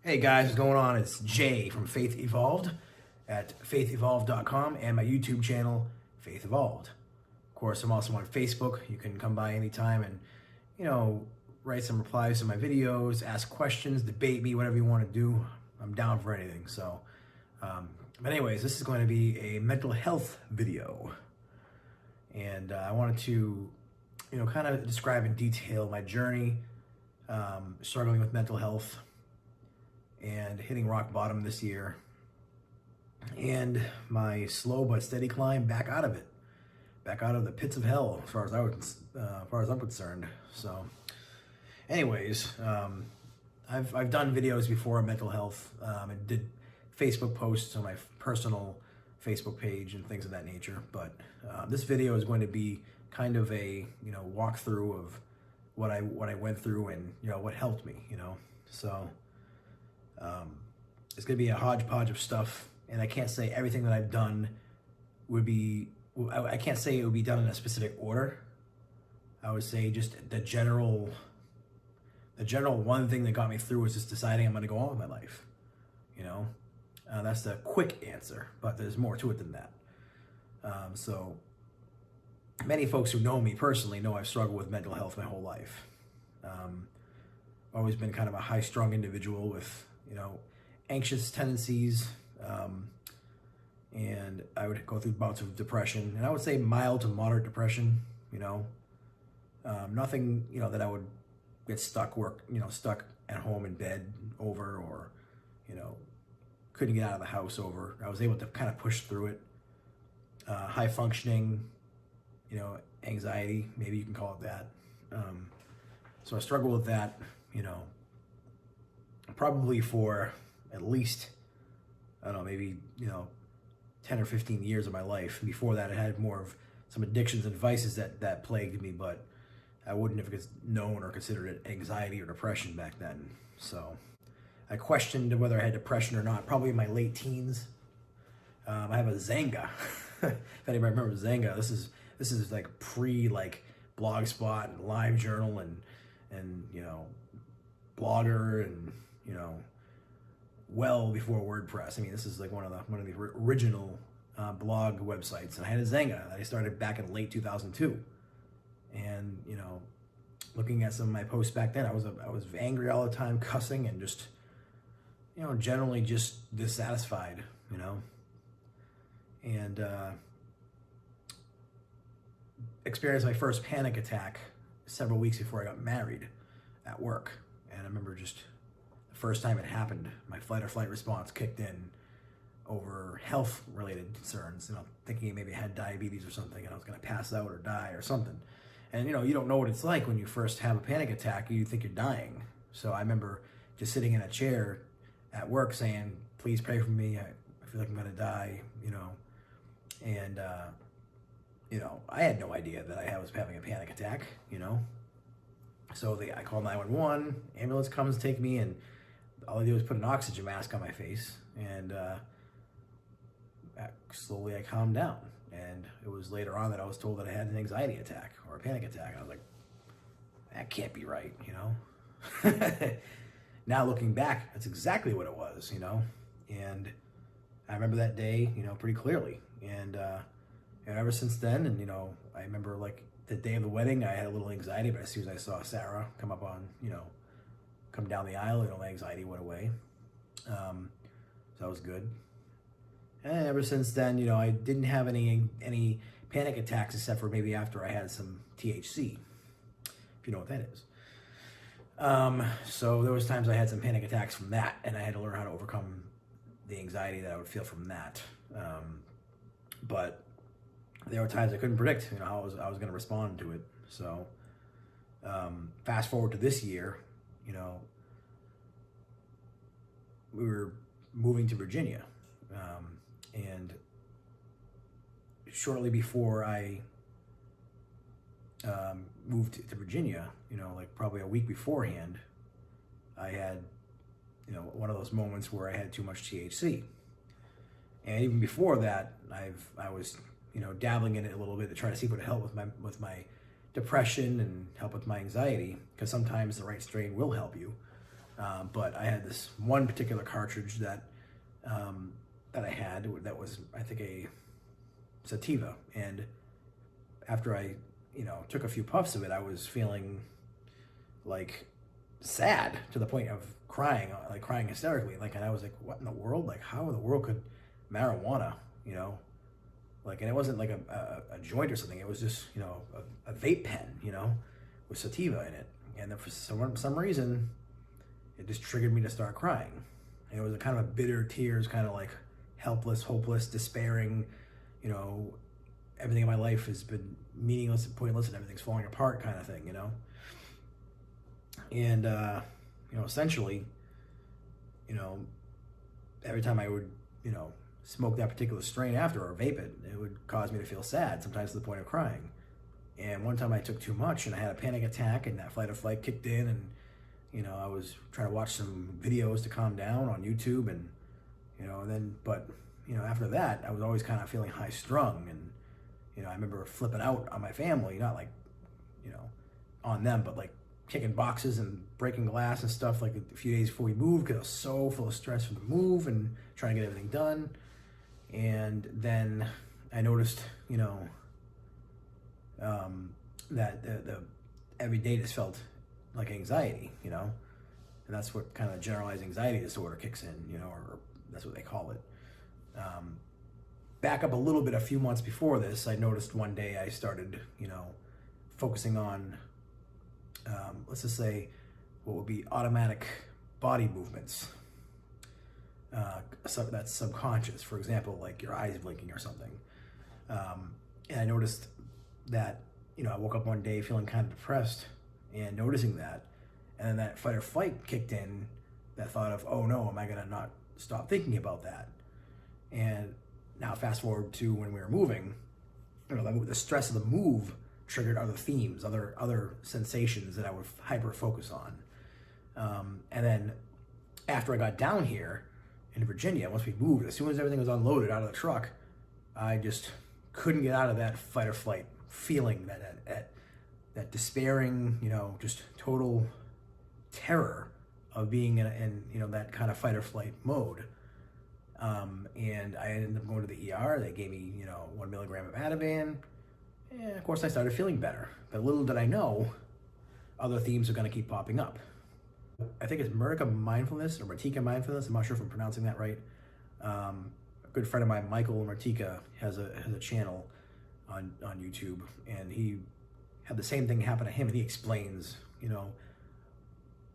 Hey guys, what's going on? It's Jay from Faith Evolved at faithevolved.com and my YouTube channel, Faith Evolved. Of course, I'm also on Facebook. You can come by anytime and, write some replies to my videos, ask questions, debate me, whatever you want to do. I'm down for anything. But anyways, this is going to be a mental health video. And I wanted to, kind of describe in detail my journey, struggling with mental health and hitting rock bottom this year, and my slow but steady climb back out of it, back out of the pits of hell, as far as I'm concerned. So, anyways, I've done videos before on mental health. I did Facebook posts on my personal Facebook page and things of that nature. But this video is going to be kind of a walkthrough of what I went through and what helped me. So. It's going to be a hodgepodge of stuff, and I can't say everything that I've done I can't say it would be done in a specific order. I would say just the general one thing that got me through was just deciding I'm going to go on with my life. That's the quick answer, but there's more to it than that. So many folks who know me personally know I've struggled with mental health my whole life. Always been kind of a high-strung individual with anxious tendencies, and I would go through bouts of depression, and I would say mild to moderate depression. Nothing that I would get stuck at home in bed over, or couldn't get out of the house over. I was able to kind of push through it. High functioning, anxiety, maybe you can call it that. So I struggle with that, probably for at least, I don't know, maybe, 10 or 15 years of my life. Before that, I had more of some addictions and vices that plagued me, but I wouldn't have known or considered it anxiety or depression back then. So I questioned whether I had depression or not, probably in my late teens. I have a Xanga. If anybody remembers Xanga, this is like Blogspot and LiveJournal and Blogger and well before WordPress. I mean, this is like one of the original blog websites, and I had a Xanga that I started back in late 2002. And looking at some of my posts back then, I was angry all the time, cussing, and just generally just dissatisfied, and experienced my first panic attack several weeks before I got married at work. And I remember just the first time it happened, my fight or flight response kicked in over health related concerns, thinking maybe I had diabetes or something and I was going to pass out or die or something. And you don't know what it's like when you first have a panic attack. You think you're dying. So I remember just sitting in a chair at work saying, please pray for me. I feel like I'm going to die, and I had no idea that I was having a panic attack, So I called 911, ambulance comes, take me, and all they do is put an oxygen mask on my face, and slowly I calmed down. And it was later on that I was told that I had an anxiety attack or a panic attack. I was like, that can't be right, Now looking back, that's exactly what it was, And I remember that day, pretty clearly. And ever since then, and I remember like the day of the wedding, I had a little anxiety, but as soon as I saw Sarah come up on, come down the aisle, my anxiety went away. So that was good. And ever since then, I didn't have any panic attacks except for maybe after I had some THC, if you know what that is. So there was times I had some panic attacks from that, and I had to learn how to overcome the anxiety that I would feel from that. But there were times I couldn't predict, how I was going to respond to it. So fast forward to this year, we were moving to Virginia, and shortly before I moved to Virginia, like probably a week beforehand, I had, one of those moments where I had too much THC. And even before that, I was, dabbling in it a little bit to try to see if it would help with my depression and help with my anxiety, because sometimes the right strain will help you. But I had this one particular cartridge that that I had that was, I think, a sativa, and after I, took a few puffs of it, I was feeling like sad to the point of crying, like crying hysterically. Like, and I was like, what in the world? Like, how in the world could marijuana, like, and it wasn't like a joint or something. It was just, a vape pen, with sativa in it. And then for some reason, it just triggered me to start crying. And it was a kind of a bitter tears, kind of like helpless, hopeless, despairing, everything in my life has been meaningless and pointless and everything's falling apart kind of thing, And, essentially, every time I would, smoke that particular strain after or vape it, it would cause me to feel sad, sometimes to the point of crying. And one time I took too much and I had a panic attack, and that fight or flight kicked in, and, I was trying to watch some videos to calm down on YouTube, and, but after that, I was always kind of feeling high strung, and, I remember flipping out on my family, not like, on them, but like kicking boxes and breaking glass and stuff, like a few days before we moved, because I was so full of stress from the move and trying to get everything done. And then I noticed, that the every day just felt like anxiety, and that's what kind of generalized anxiety disorder kicks in, or that's what they call it. Back up a little bit, a few months before this, I noticed one day I started, focusing on, let's just say, what would be automatic body movements. That's subconscious. For example, like your eyes blinking or something. And I noticed that, I woke up one day feeling kind of depressed and noticing that. And then that fight or flight kicked in, that thought of, oh no, am I going to not stop thinking about that? And now fast forward to when we were moving, the stress of the move triggered other themes, other sensations that I would hyper focus on. And then after I got down here in Virginia, once we moved, as soon as everything was unloaded out of the truck, I just couldn't get out of that fight or flight feeling, that despairing, just total terror of being in that kind of fight or flight mode. And I ended up going to the ER. They gave me, 1 milligram of Ativan. And of course I started feeling better. But little did I know, other themes are going to keep popping up. I think it's Murtika Mindfulness or Murtika Mindfulness. I'm not sure if I'm pronouncing that right. A good friend of mine, Michael Murtika, has a channel on YouTube, and he had the same thing happen to him, and he explains,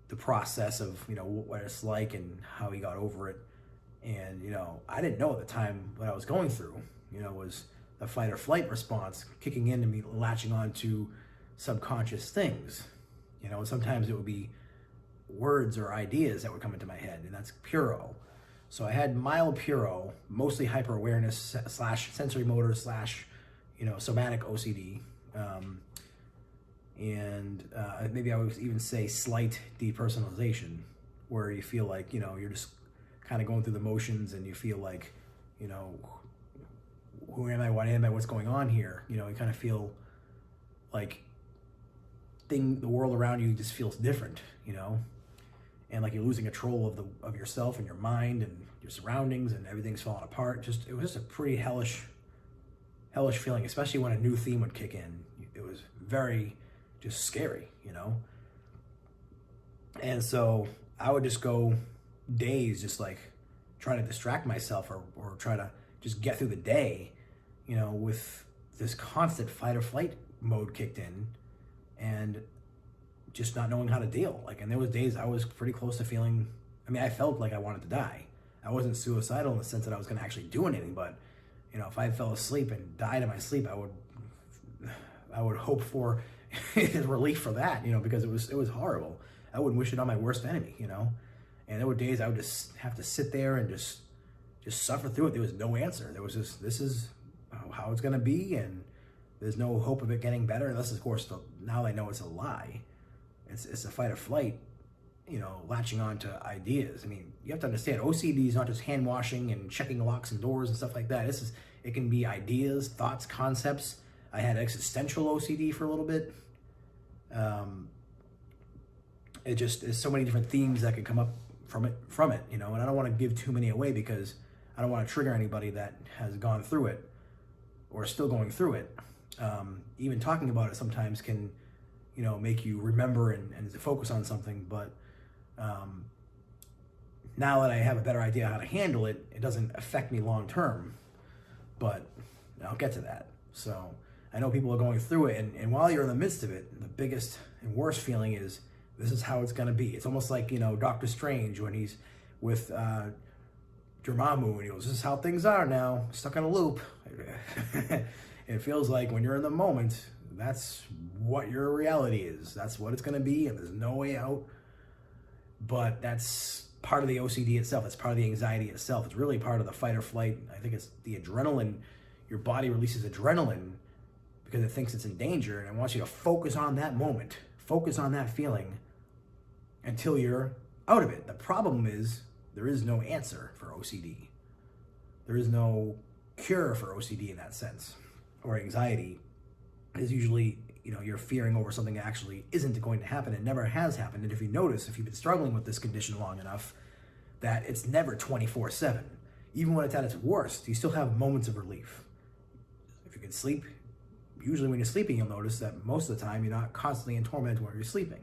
the process of, what it's like and how he got over it. And, I didn't know at the time what I was going through, was the fight or flight response kicking in and me latching on to subconscious things. And sometimes it would be words or ideas that would come into my head, and that's Puro. So I had mild Puro, mostly hyper awareness / sensory motor / somatic OCD. And maybe I would even say slight depersonalization, where you feel like, you're just kind of going through the motions, and you feel like, who am I, what am I, what's going on here? You kind of feel like the world around you just feels different, and like you're losing control of yourself and your mind and your surroundings, and everything's falling apart. It was just a pretty hellish feeling, especially when a new theme would kick in. It was very just scary, And so I would just go days just like trying to distract myself or try to just get through the day, with this constant fight or flight mode kicked in, and just not knowing how to deal. Like, and there was days I was pretty close to feeling, I felt like I wanted to die. I wasn't suicidal in the sense that I was going to actually do anything, but, if I fell asleep and died in my sleep, I would hope for relief for that, because it was horrible. I wouldn't wish it on my worst enemy, And there were days I would just have to sit there and just suffer through it. There was no answer. There was just, this is how it's going to be, and there's no hope of it getting better, unless, of course, now I know it's a lie. It's a fight or flight, latching on to ideas. You have to understand, OCD is not just hand washing and checking locks and doors and stuff like that. It can be ideas, thoughts, concepts. I had existential OCD for a little bit. it just, there's so many different themes that can come up from it, you know, and I don't want to give too many away because I don't want to trigger anybody that has gone through it or is still going through it. Even talking about it sometimes can, you know, make you remember and focus on something, but now that I have a better idea how to handle it, it doesn't affect me long term, but I'll get to that. So I know people are going through it, and while you're in the midst of it, the biggest and worst feeling is this is how it's going to be. It's almost like, you know, Doctor Strange when he's with Dormammu and he goes, this is how things are now, stuck in a loop. It feels like when you're in the moment, that's what your reality is. That's what it's going to be, and there's no way out. But that's part of the OCD itself. It's part of the anxiety itself. It's really part of the fight or flight. I think it's the adrenaline. Your body releases adrenaline because it thinks it's in danger, and it wants you to focus on that moment, focus on that feeling until you're out of it. The problem is there is no answer for OCD. There is no cure for OCD in that sense, or anxiety is usually, you know, you're fearing over something that actually isn't going to happen and never has happened. And if you notice, if you've been struggling with this condition long enough, that it's never 24/7. Even when it's at its worst, you still have moments of relief. If you can sleep, usually when you're sleeping, you'll notice that most of the time you're not constantly in torment when you're sleeping.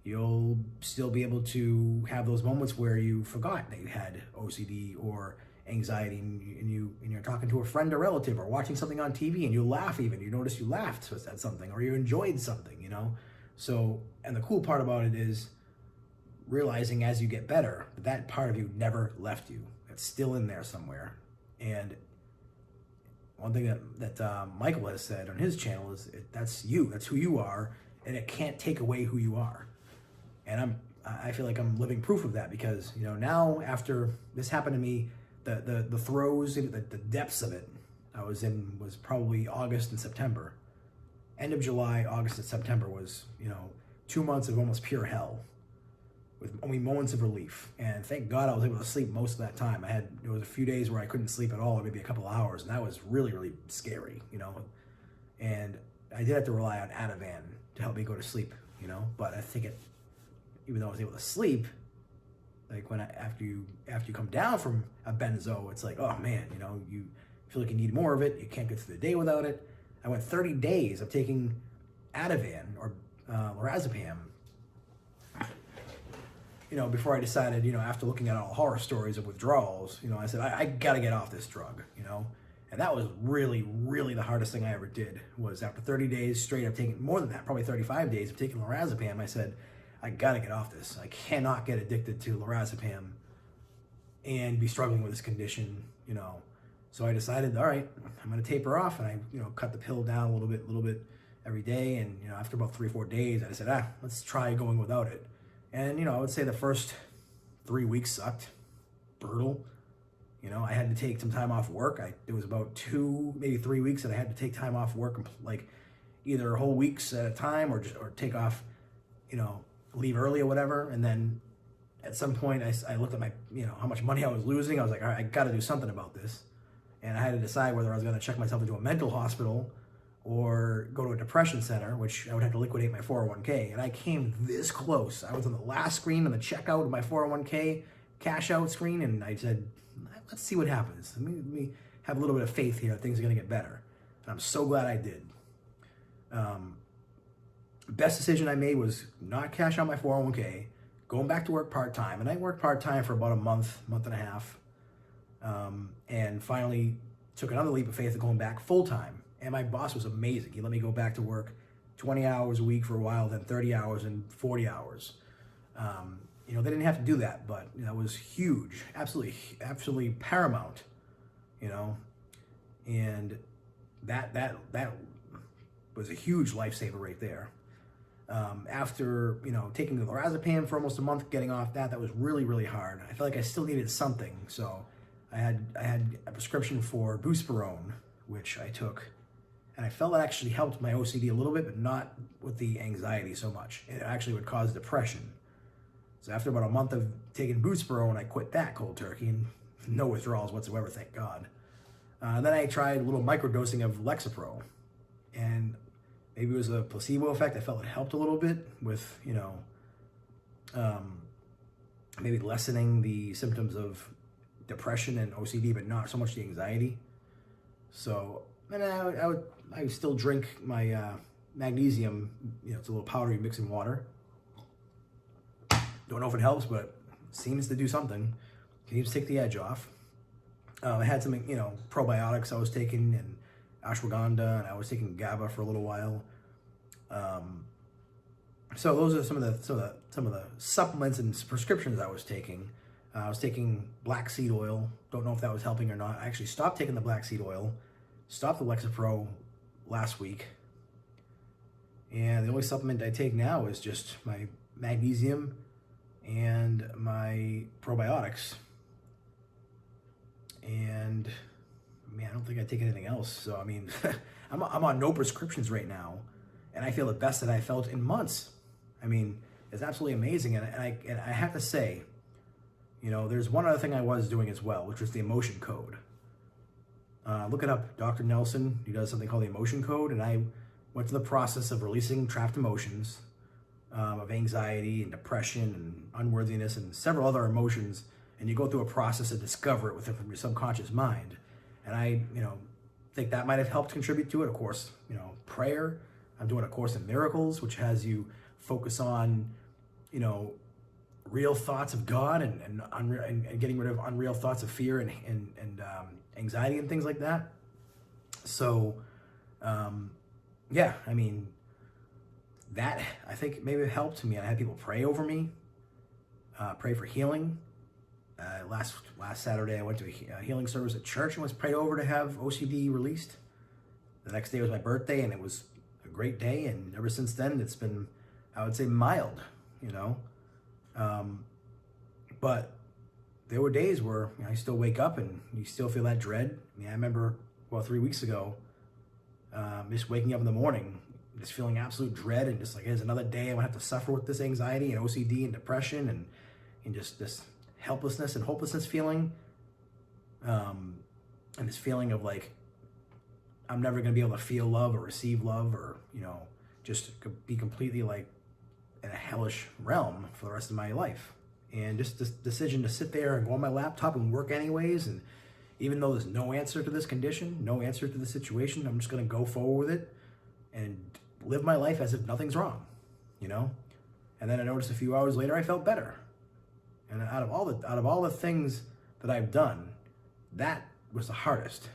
You'll still be able to have those moments where you forgot that you had OCD or anxiety, and you're talking to a friend or relative or watching something on TV and you laugh. Even you notice you laughed at something or you enjoyed something, you know. So, and the cool part about it is realizing as you get better that part of you never left you. It's still in there somewhere. And one thing that Michael has said on his channel is that's you, that's who you are, and it can't take away who you are. And I feel like I'm living proof of that, because, you know, now after this happened to me, the throes, the depths of it I was in was probably August and September. End of July, August and September was, you know, 2 months of almost pure hell with only moments of relief. And thank God I was able to sleep most of that time. There was a few days where I couldn't sleep at all, or maybe a couple of hours, and that was really, really scary, you know. And I did have to rely on Ativan to help me go to sleep, you know. But I think even though I was able to sleep, like after you come down from a benzo, it's like, oh man, you know, you feel like you need more of it. You can't get through the day without it. I went 30 days of taking Ativan or lorazepam, you know, before I decided, you know, after looking at all horror stories of withdrawals, you know, I said, I gotta get off this drug, you know. And that was really, really the hardest thing I ever did, was after 30 days straight of taking, more than that, probably 35 days of taking lorazepam, I said, I gotta get off this. I cannot get addicted to lorazepam and be struggling with this condition, you know. So I decided, all right, I'm gonna taper off, and I, you know, cut the pill down a little bit every day. And, you know, after about 3 or 4 days, I said, let's try going without it. And, you know, I would say the first 3 weeks sucked, brutal. You know, I had to take some time off work. It was about 2, maybe 3 weeks that I had to take time off work, like either whole weeks at a time or take off, you know, leave early or whatever. And then at some point I looked at my, you know, how much money I was losing. I was like, all right, I got to do something about this. And I had to decide whether I was going to check myself into a mental hospital or go to a depression center, which I would have to liquidate my 401k. And I came this close. I was on the last screen on the checkout of my 401k cash out screen, and I said, let's see what happens. Let me have a little bit of faith here that things are going to get better. And I'm so glad I did. Best decision I made was not cash out my 401k, going back to work part-time. And I worked part-time for about a month and a half. And finally took another leap of faith of going back full-time. And my boss was amazing. He let me go back to work 20 hours a week for a while, then 30 hours and 40 hours. You know, they didn't have to do that, but you know, it was huge, absolutely paramount, you know. And that was a huge lifesaver right there. After, you know, taking the lorazepam for almost a month, getting off that was really, really hard. I felt like I still needed something, so I had a prescription for buspirone, which I took, and I felt that actually helped my OCD a little bit, but not with the anxiety so much. It actually would cause depression. So after about a month of taking buspirone, I quit that cold turkey, and no withdrawals whatsoever, thank God. Then I tried a little microdosing of Lexapro, and maybe it was a placebo effect. I felt it helped a little bit with, you know, maybe lessening the symptoms of depression and OCD, but not so much the anxiety. So, and I would still drink my magnesium. It's a little powdery mix in water. Don't know if it helps, but it seems to do something. Seems to take the edge off. I had some, probiotics I was taking, and ashwagandha, and I was taking GABA for a little while. So those are some of the supplements and prescriptions I was taking. I was taking black seed oil. Don't know if that was helping or not. I actually stopped taking the black seed oil. Stopped the Lexapro last week. And the only supplement I take now is just my magnesium and my probiotics. And I don't think I take anything else. So I'm on no prescriptions right now, and I feel the best that I felt in months. It's absolutely amazing. And I have to say, there's one other thing I was doing as well, which was the emotion code. Look it up, Dr. Nelson. He does something called the emotion code, and I went through the process of releasing trapped emotions, of anxiety and depression and unworthiness and several other emotions. And you go through a process to discover it within your subconscious mind. And I, think that might have helped contribute to it. Of course, prayer. I'm doing a Course in Miracles, which has you focus on, real thoughts of God and getting rid of unreal thoughts of fear and anxiety and things like that. So, that I think maybe it helped me. I had people pray over me, pray for healing. Last Saturday, I went to a healing service at church and was prayed over to have OCD released. The next day was my birthday, and it was a great day. And ever since then, it's been, I would say, mild, But there were days where I still wake up and you still feel that dread. I remember, 3 weeks ago, just waking up in the morning, just feeling absolute dread, and just like, here's another day I'm gonna have to suffer with this anxiety and OCD and depression and just this helplessness and hopelessness feeling, and this feeling of like I'm never going to be able to feel love or receive love, or just be completely like in a hellish realm for the rest of my life. And just this decision to sit there and go on my laptop and work anyways, and even though there's no answer to this condition, no answer to the situation, I'm just going to go forward with it and live my life as if nothing's wrong, And then I noticed a few hours later I felt better. And out of all the things that I've done, that was the hardest.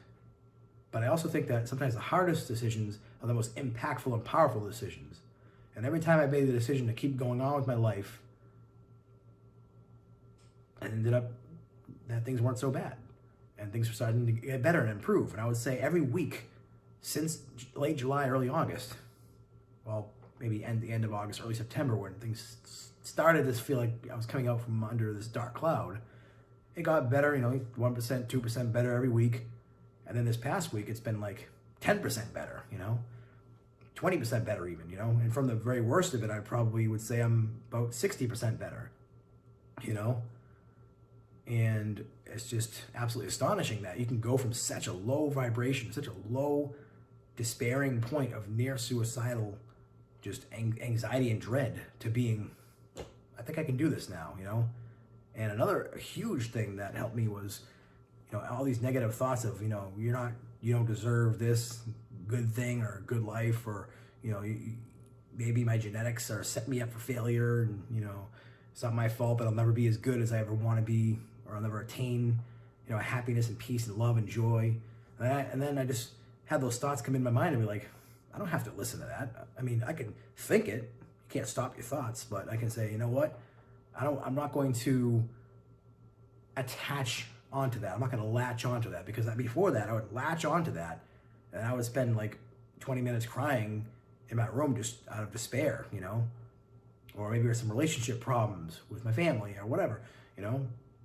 But I also think that sometimes the hardest decisions are the most impactful and powerful decisions. And every time I made the decision to keep going on with my life, I ended up that things weren't so bad. And things were starting to get better and improve. And I would say every week since late July, early August, maybe the end of August, early September, when things started to feel like I was coming out from under this dark cloud, it got better, 1%, 2% better every week. And then this past week, it's been like 10% better, 20% better even, And from the very worst of it, I probably would say I'm about 60% better, And it's just absolutely astonishing that you can go from such a low vibration, such a low despairing point of near suicidal, just anxiety and dread, to being, I think I can do this now, And another huge thing that helped me was, all these negative thoughts of, you don't deserve this good thing or good life, or, maybe my genetics are set me up for failure, and, it's not my fault, but I'll never be as good as I ever want to be, or I'll never attain, happiness and peace and love and joy. And then I just had those thoughts come in my mind and be like, I don't have to listen to that. I can think it. You can't stop your thoughts, but I can say, you know what? I'm not going to attach onto that. I'm not going to latch onto that, because before that, I would latch onto that, and I would spend like 20 minutes crying in my room just out of despair, or maybe there's some relationship problems with my family or whatever,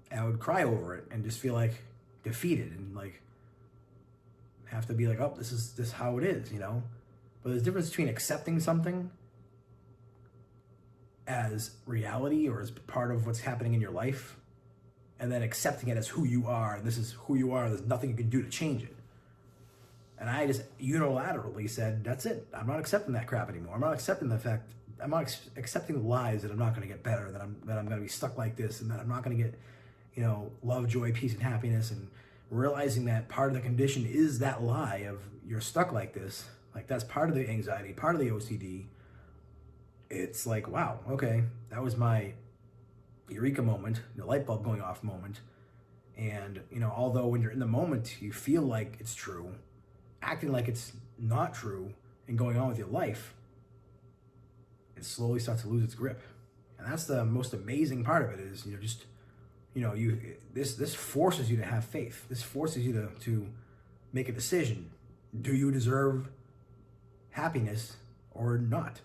I would cry over it and just feel like defeated and like have to be like, oh, this is how it is, But there's a difference between accepting something as reality or as part of what's happening in your life, and then accepting it as who you are, and this is who you are, there's nothing you can do to change it. And I just unilaterally said, that's it. I'm not accepting that crap anymore. I'm not accepting the fact accepting the lies that I'm not going to get better, that I'm going to be stuck like this, and that I'm not going to get, love, joy, peace, and happiness, and realizing that part of the condition is that lie of you're stuck like this. Like, that's part of the anxiety, part of the OCD. It's like, wow, okay, that was my eureka moment, the light bulb going off moment. And, although when you're in the moment, you feel like it's true, acting like it's not true and going on with your life, it slowly starts to lose its grip. And that's the most amazing part of it is, this forces you to have faith. This forces you to make a decision. Do you deserve happiness or not?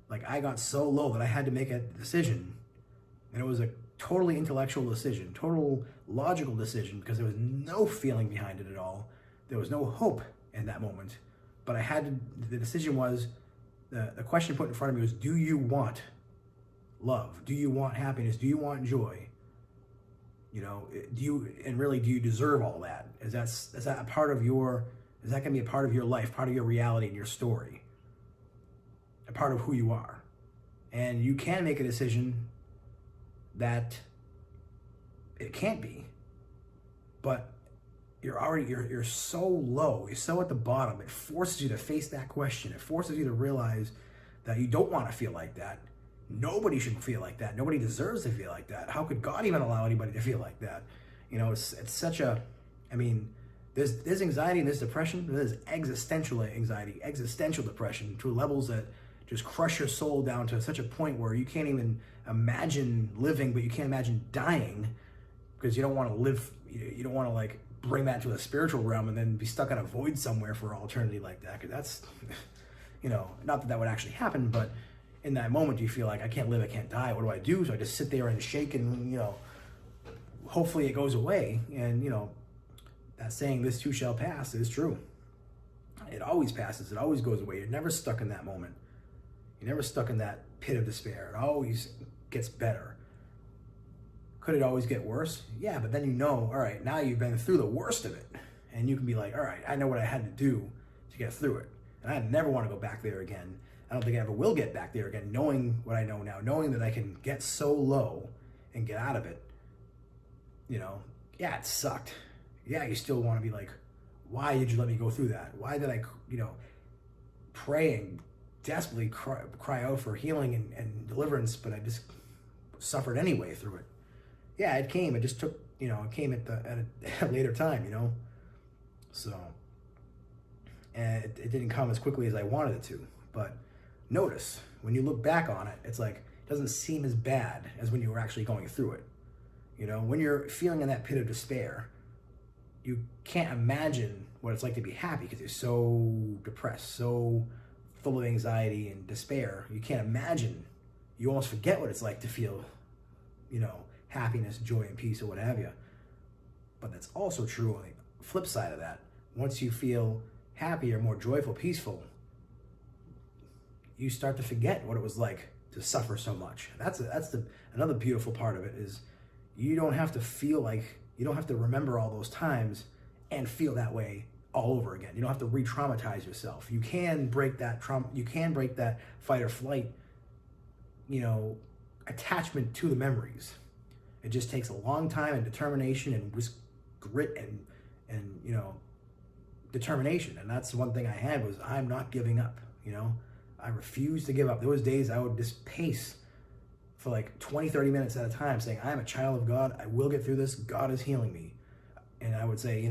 Like, I got so low that I had to make a decision. And it was a totally intellectual decision, total logical decision, because there was no feeling behind it at all. There was no hope in that moment. But the decision was, the question put in front of me was, do you want love? Do you want happiness? Do you want joy? Do you deserve all that? Is that a part of your, is that going to be a part of your life, part of your reality and your story? A part of who you are? And you can make a decision that it can't be, but you're so low, you're so at the bottom. It forces you to face that question. It forces you to realize that you don't want to feel like that. Nobody should feel like that. Nobody deserves to feel like that. How could God even allow anybody to feel like that? It's such a, there's anxiety and there's depression. There's existential anxiety, existential depression, to levels that just crush your soul down to such a point where you can't even imagine living, but you can't imagine dying, because you don't want to live, you don't want to like bring that to a spiritual realm and then be stuck in a void somewhere for all eternity like that. Because that's, not that would actually happen, but in that moment you feel like, I can't live, I can't die, what do I do? So I just sit there and shake and, hopefully it goes away. And, that saying, this too shall pass, is true. It always passes, it always goes away. You're never stuck in that moment. You're never stuck in that pit of despair. It always gets better. Could it always get worse? Yeah, but then all right, now you've been through the worst of it. And you can be like, all right, I know what I had to do to get through it. And I never want to go back there again. I don't think I ever will get back there again, knowing what I know now, knowing that I can get so low and get out of it. Yeah, it sucked. Yeah, you still want to be like, why did you let me go through that? Why did I, pray and desperately cry out for healing and deliverance, but I just suffered anyway through it. Yeah, it came. It just took, it came at a later time, So, and it didn't come as quickly as I wanted it to. But notice, when you look back on it, it's like, it doesn't seem as bad as when you were actually going through it. When you're feeling in that pit of despair, you can't imagine what it's like to be happy, because you're so depressed, so full of anxiety and despair. You can't imagine. You almost forget what it's like to feel, happiness, joy, and peace, or what have you. But that's also true on the flip side of that. Once you feel happier, more joyful, peaceful, you start to forget what it was like to suffer so much. That's another beautiful part of it, is you don't have to feel like, you don't have to remember all those times and feel that way all over again. You don't have to re-traumatize yourself. You can break that trauma, you can break that fight or flight, attachment to the memories. It just takes a long time and determination and just grit and determination. And that's the one thing I had, was I'm not giving up. I refuse to give up. There was days I would just pace for like 20, 30 minutes at a time, saying, I am a child of God. I will get through this. God is healing me. And I would say,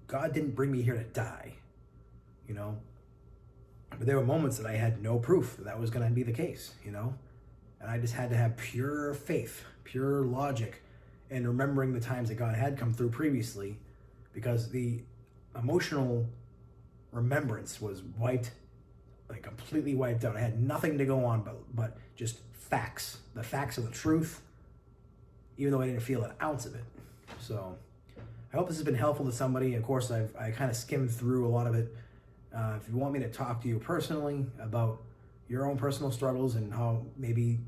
God didn't bring me here to die, But there were moments that I had no proof that was going to be the case, And I just had to have pure faith, pure logic, and remembering the times that God had come through previously, because the emotional remembrance was wiped, like completely wiped out. I had nothing to go on but just facts, the facts of the truth, even though I didn't feel an ounce of it. So I hope this has been helpful to somebody. Of course, I kind of skimmed through a lot of it. If you want me to talk to you personally about your own personal struggles and how maybe,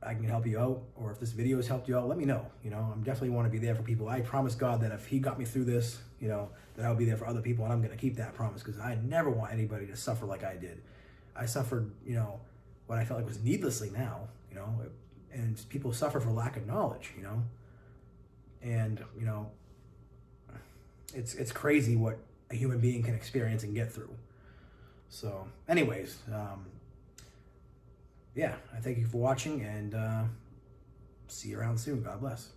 I can help you out, or if this video has helped you out, let me know. I'm definitely want to be there for people. I promise God that if he got me through this, that I'll be there for other people, and I'm going to keep that promise, because I never want anybody to suffer like I did. I suffered, what I felt like was needlessly now, and people suffer for lack of knowledge, and it's crazy what a human being can experience and get through. So anyways, yeah, I thank you for watching, and see you around soon. God bless.